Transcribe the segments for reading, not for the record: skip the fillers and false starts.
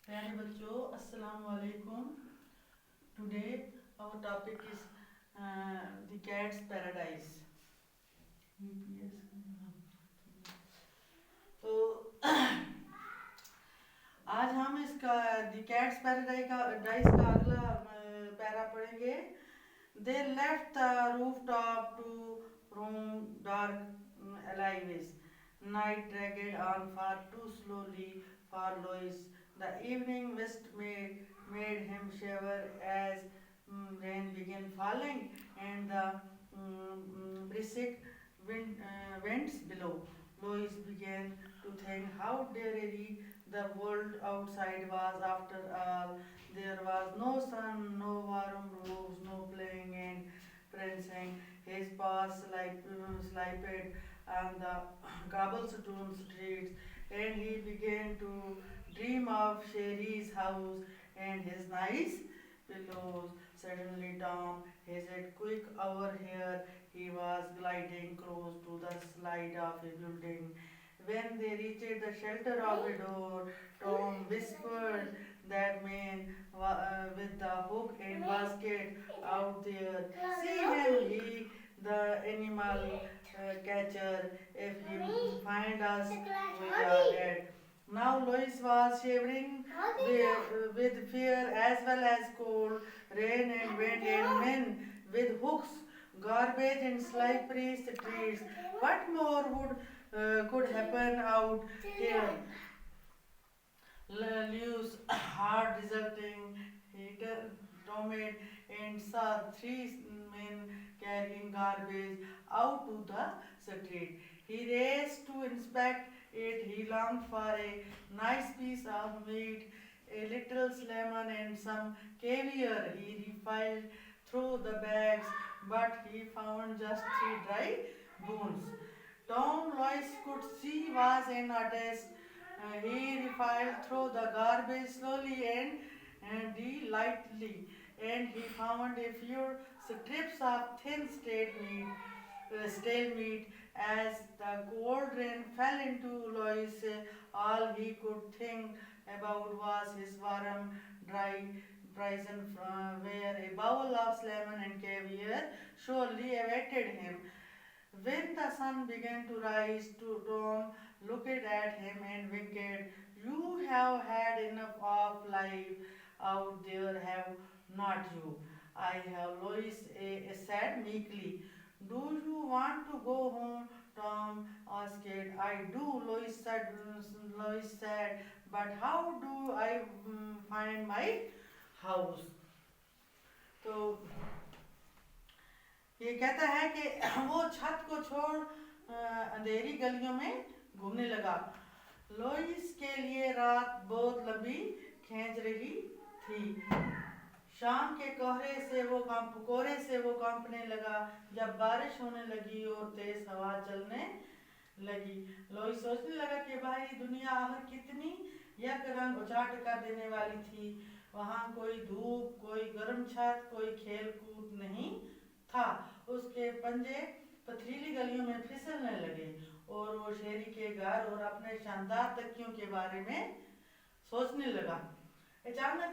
پیارے بچوں السلام علیکم. Today our topic is the cat's paradise. تو آج ہم اس کا دی کیٹس پیراڈائز کا اگلا پیرا پڑھیں گے. They left the rooftop to roam dark alleyways. Night dragged on far too slowly for Lois. The evening mist made him shiver as rain began falling and the brisk winds below. Lois began to think how dreary the world outside was after all. There was no sun, no warm roofs, no playing and prancing. His paws slipped on the cobblestone streets, and he began to dream of Sherry's house and his nice pillows. Suddenly Tom hesitated. Quick over here, he was gliding close to the side of a building. When they reached the shelter of a door, Tom whispered, "That man with the hook and basket out there. See him, the animal catcher. If he find us, we are dead." Now Lois was shivering with fear as well as cold, rain and wind and men with hooks, garbage and slippery streets. What more could happen out here? Loose, hard resulting, he tomed and saw three men carrying garbage out to the street. He raced to inspect it. He longed for a nice piece of meat, a little salmon and some caviar. He filed through the bags, but he found just three dry bones. Tom Lois could see was an artist. He filed through the garbage slowly and delightedly, and he found a few strips of thin stale meat. As the cold rain fell into Lois, all he could think about was his warm, dry prison where a bowl of salmon and caviar surely awaited him. When the sun began to rise, Tom looked at him and winked. "You have had enough of life out there, have not you?" "I have," Lois said meekly. "Do you want to go home?" Tom asked. "I do," Lois said. "But how do I find my house?" تو یہ کہتا ہے کہ وہ چھت کو چھوڑ اندھیری گلیوں میں گھومنے لگا. لوئس کے لیے رات بہت لمبی کھینچ رہی تھی. شام کے کوہرے سے وہ کانپنے لگا. جب بارش ہونے لگی اور تیز ہوا چلنے لگی، لوئس سوچنے لگا کہ باہری دنیا آخر کتنی یک رنگ اچاٹ کر دینے والی تھی. وہاں کوئی دھوپ، کوئی گرم چھت، کوئی کھیل کود نہیں تھا. اس کے پنجے پتھریلی گلیوں میں پھسلنے لگے اور وہ شیری کے گھر اور اپنے شاندار تکیوں کے بارے میں سوچنے لگا. اچانک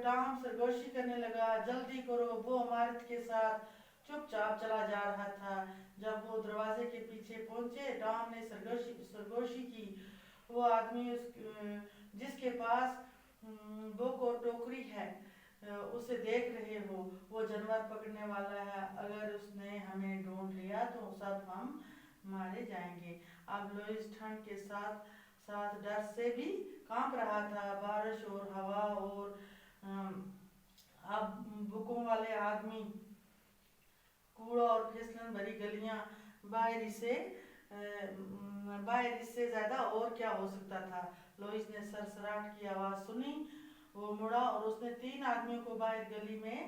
ٹام سرگوشی کرنے لگا. "جلدی کرو!" وہ عمارت کے ساتھ چپ چاپ چلا جا رہا تھا. جب وہ دروازے کے پیچھے پہنچے، ٹام نے سرگوشی کی. "وہ آدمی جس کے پاس بک اور ٹوکری ہے، اسے دیکھ رہے ہو؟ وہ جانور پکڑنے والا ہے. اگر اس نے ہمیں ڈھونڈ لیا تو سب ہم مارے جائیں گے." اب لوئس ٹھنڈ کے ساتھ ساتھ ڈر سے بھی کانپ رہا تھا. بارش اور ہوا اور اب بکوں والے آدمی، کوڑا اور پھسلن بھری گلیاں، باہر اس سے زیادہ اور کیا ہو سکتا تھا؟ لوئس نے سرسراہٹ کی آواز سنی. وہ مڑا اور اس نے 3 آدمیوں کو باہر گلی میں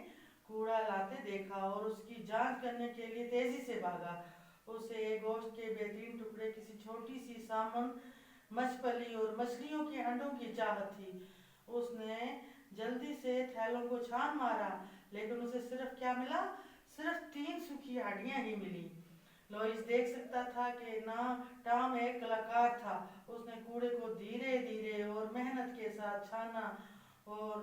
کوڑا لاتے دیکھا اور اس کی جانچ کرنے کے لیے تیزی سے بھاگا. اسے گوشت کے بہترین ٹکڑے، کسی چھوٹی سی سامن مچھلی اور مچھلیوں کے انڈوں کی چاہت تھی. اس نے جلدی سے تھیلوں کو چھان مارا، لیکن اسے صرف کیا ملا؟ صرف 3 سوکھی ہڈیاں ہی ملی. لوئس دیکھ سکتا تھا کہ ٹام ایک کلاکار تھا. اس نے کوڑے کو دھیرے دھیرے اور محنت محنت کے ساتھ چھانا اور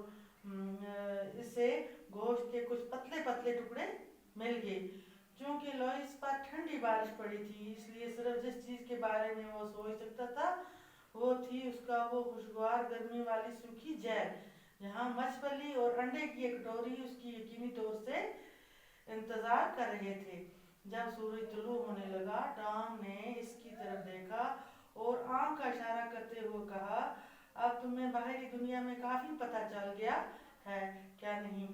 اسے گوشت کے کچھ پتلے پتلے ٹکڑے مل گئے۔ چونکہ لوئس پر ٹھنڈی بارش پڑی تھی، اس لیے صرف جس چیز کے بارے میں وہ سوچ سکتا تھا وہ تھی اس کا وہ خوشگوار گرمی والی سوکھی جیل، جہاں مچھلی اور انڈے کی ایک کٹوری اس کی یقینی طور سے انتظار کر رہے تھے۔ جب سورج طلوع ہونے لگا، ٹام نے اس کی طرف دیکھا اور آنکھ کا اشارہ کرتے ہوئے کہا، اب تمہیں باہری دنیا میں کافی پتہ چل گیا ہے، کیا نہیں؟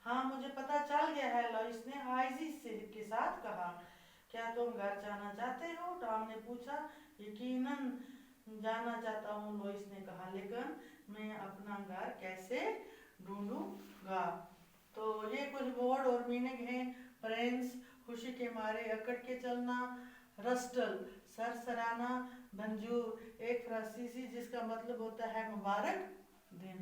ہاں، مجھے پتہ چل گیا ہے، لوئس نے عاجزی کے ساتھ کہا۔ کیا تم گھر جانا چاہتے ہو؟ ٹام نے پوچھا۔ یقیناً جانا چاہتا ہوں، لوئس نے کہا، لیکن میں اپنا گھر کیسے ڈھونڈوں گا؟ تو یہ کچھ ورڈ اور میننگ ہیں۔ پرنس، خوشی کے مارے اکڑ کے چلنا، رسٹل، سرسرانا، بنجور، ایک فرانسیسی جس کا مطلب ہوتا ہے مبارک دن۔